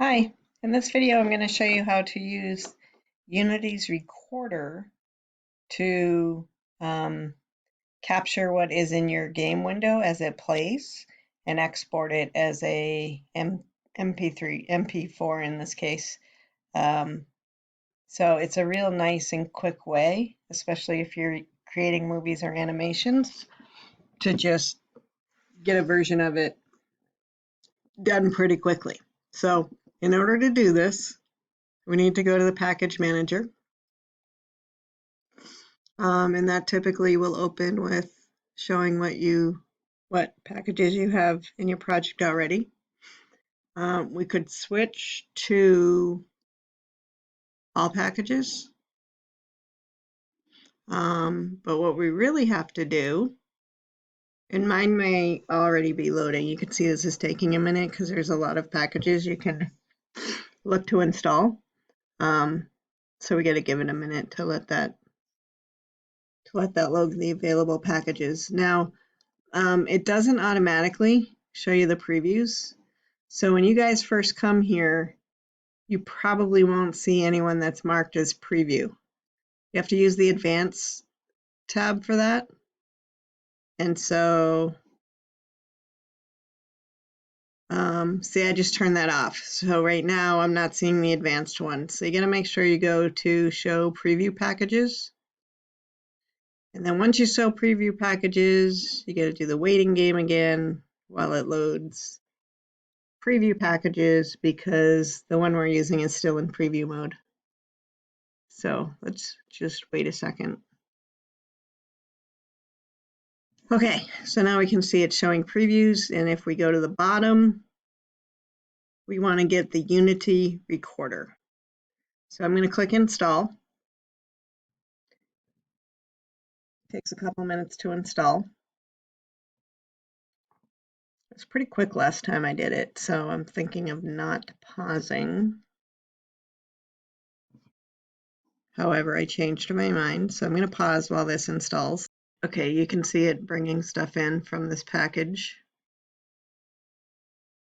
Hi, in this video I'm going to show you how to use Unity's recorder to capture what is in your game window as it plays and export it as a MP3, Mp4 in this case. So it's a real nice and quick way, especially if you're creating movies or animations, to just get a version of it done pretty quickly. So in order to do this, we need to go to the package manager. And that typically will open with showing what packages you have in your project already. We could switch to all packages, but what we really have to do, and mine may already be loading. You can see this is taking a minute because there's a lot of packages you can look to install. So we got to give it a minute to let that load the available packages. Now, it doesn't automatically show you the previews. So when you guys first come here, you probably won't see anyone that's marked as preview. You have to use the advanced tab for that. And so, see, I just turned that off. So right now I'm not seeing the advanced one. So you gotta make sure you go to show preview packages. And then once you show preview packages, you gotta do the waiting game again while it loads preview packages because the one we're using is still in preview mode. So let's just wait a second. Okay, so now we can see it's showing previews, and if we go to the bottom, we want to get the Unity recorder. So I'm going to click install. It takes a couple minutes to install. It's pretty quick last time I did it, so I'm thinking of not pausing. However, I changed my mind, so I'm going to pause while this installs. Okay, you can see it bringing stuff in from this package.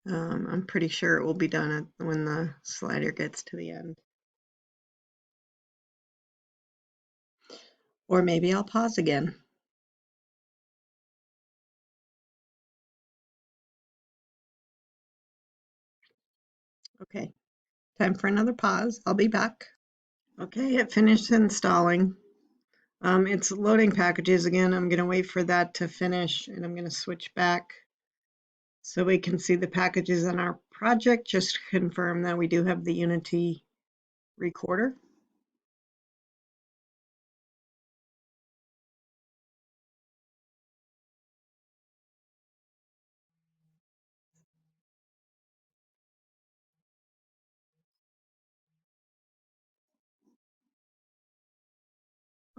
I'm pretty sure it will be done when the slider gets to the end. Or maybe I'll pause again. Okay, time for another pause. I'll be back. Okay, it finished installing. It's loading packages again. I'm going to wait for that to finish, and I'm going to switch back so we can see the packages in our project. Just to confirm that we do have the Unity recorder.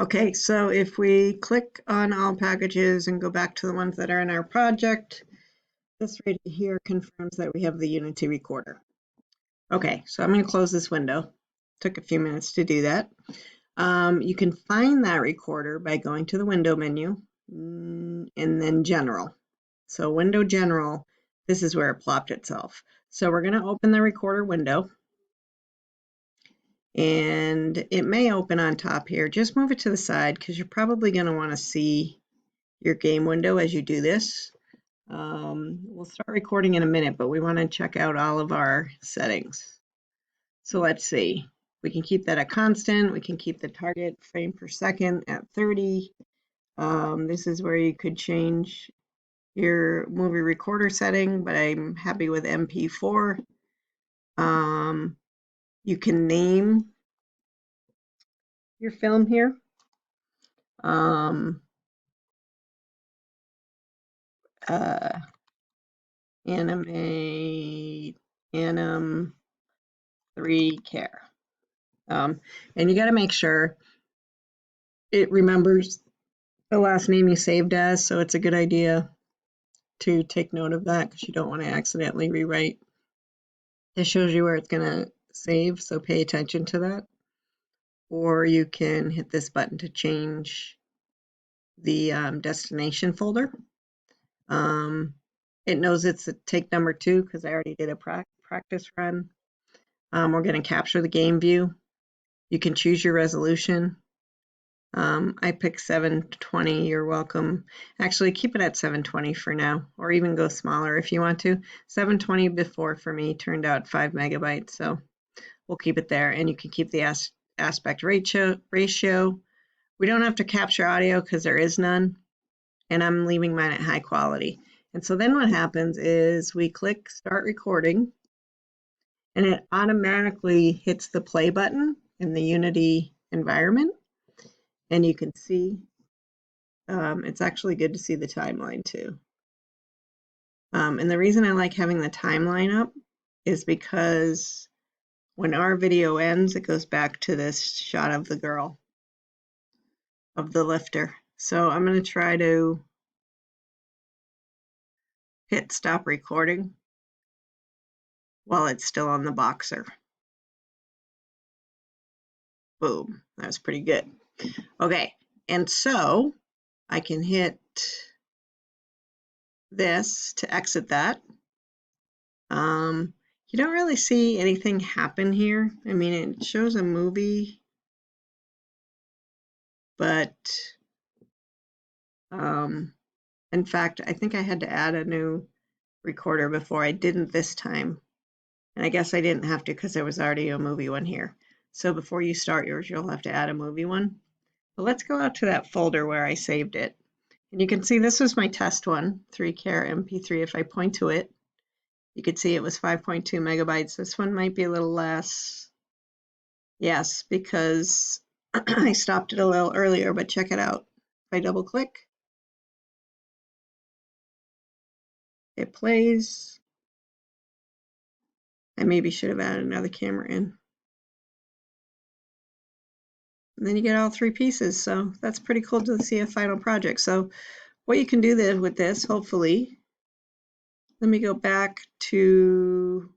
Okay, so if we click on all packages and go back to the ones that are in our project, this right here confirms that we have the Unity recorder. Okay, so I'm going to close this window. Took a few minutes to do that. You can find that recorder by going to the window menu and then general. So window general, this is where it plopped itself. So we're going to open the recorder window. And it may open on top here. Just move it to the side because you're probably going to want to see your game window as you do this. We'll start recording in a minute, but we want to check out all of our settings. So let's see. We can keep that at constant. We can keep the target frame per second at 30. This is where you could change your movie recorder setting, but I'm happy with Mp4. You can name your film here. Anim 3 care. And you got to make sure it remembers the last name you saved as, so it's a good idea to take note of that because you don't want to accidentally rewrite. This shows you where it's going to save, so pay attention to that. Or you can hit this button to change the destination folder. It knows it's a take number 2 because I already did a practice run. We're going to capture the game view. You can choose your resolution. I picked 720. You're welcome. Actually, keep it at 720 for now, or even go smaller if you want to. 720 before for me turned out 5 megabytes, so we'll keep it there. And you can keep the aspect ratio. We don't have to capture audio because there is none, and I'm leaving mine at high quality. And so then what happens is we click Start Recording, and it automatically hits the play button in the Unity environment. And you can see, it's actually good to see the timeline too. And the reason I like having the timeline up is because when our video ends, it goes back to this shot of the girl, of the lifter. So I'm going to try to hit stop recording while it's still on the boxer. Boom, that was pretty good. Okay, and so I can hit this to exit that. You don't really see anything happen here. I mean, it shows a movie, but in fact, I think I had to add a new recorder before. I didn't this time. And I guess I didn't have to because there was already a movie one here. So before you start yours, you'll have to add a movie one. But let's go out to that folder where I saved it. And you can see this was my test one, 3Care MP3. If I point to it, you can see it was 5.2 megabytes. This one might be a little less. Yes, because I stopped it a little earlier, but check it out. If I double click, it plays. I maybe should have added another camera in. And then you get all 3 pieces. So that's pretty cool to see a final project. So what you can do then with this, hopefully, let me go back to,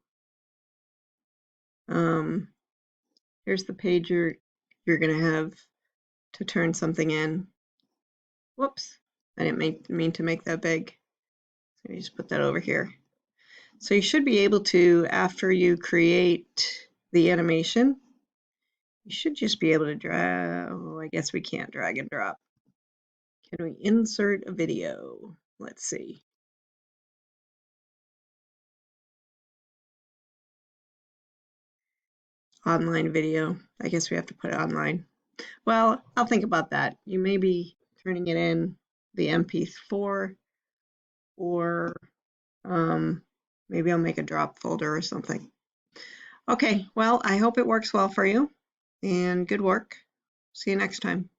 here's the page you're going to have to turn something in. Whoops, I didn't mean to make that big. So you just put that over here. So you should be able to, after you create the animation, you should just be able to drag. Oh, I guess we can't drag and drop. Can we insert a video? Let's see. Online video. I guess we have to put it online. Well, I'll think about that. You may be turning it in the Mp4, or maybe I'll make a drop folder or something. Okay, well, I hope it works well for you, and good work. See you next time.